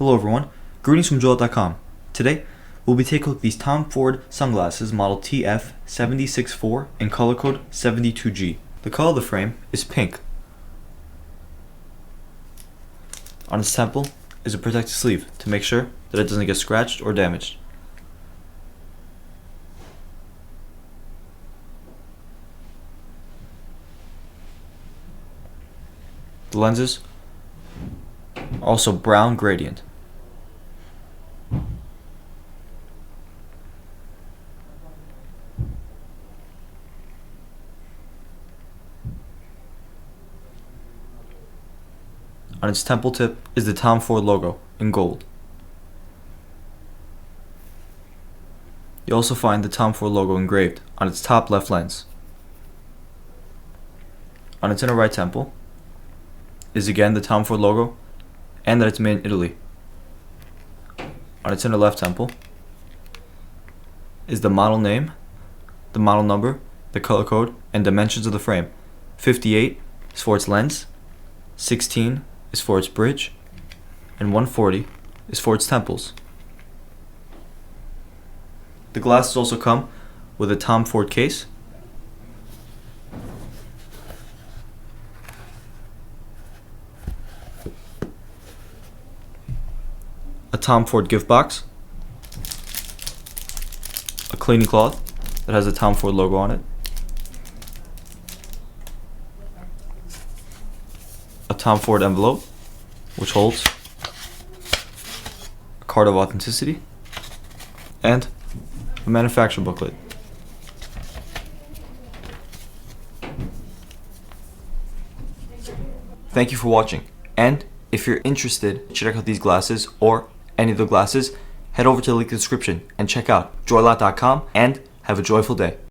Hello everyone, greetings from JoyLot.com. Today, we'll be taking a look at these Tom Ford sunglasses model TF764 in color code 72G. The color of the frame is pink. On its temple is a protective sleeve to make sure that it doesn't get scratched or damaged. The lenses are also brown gradient. On its temple tip is the Tom Ford logo in gold. You also find the Tom Ford logo engraved on its top left lens. On its inner right temple is again the Tom Ford logo and that it's made in Italy. On its inner left temple is the model name, the model number, the color code, and dimensions of the frame. 58 is for its lens, 16 is for its bridge, and 140 is for its temples. The glasses also come with a Tom Ford case, a Tom Ford gift box, a cleaning cloth that has a Tom Ford logo on it, a Tom Ford envelope which holds a card of authenticity, and a manufacturer booklet. Thank you for watching, and if you're interested to check out these glasses or any of the glasses, head over to the link in the description and check out JoyLot.com and have a joyful day.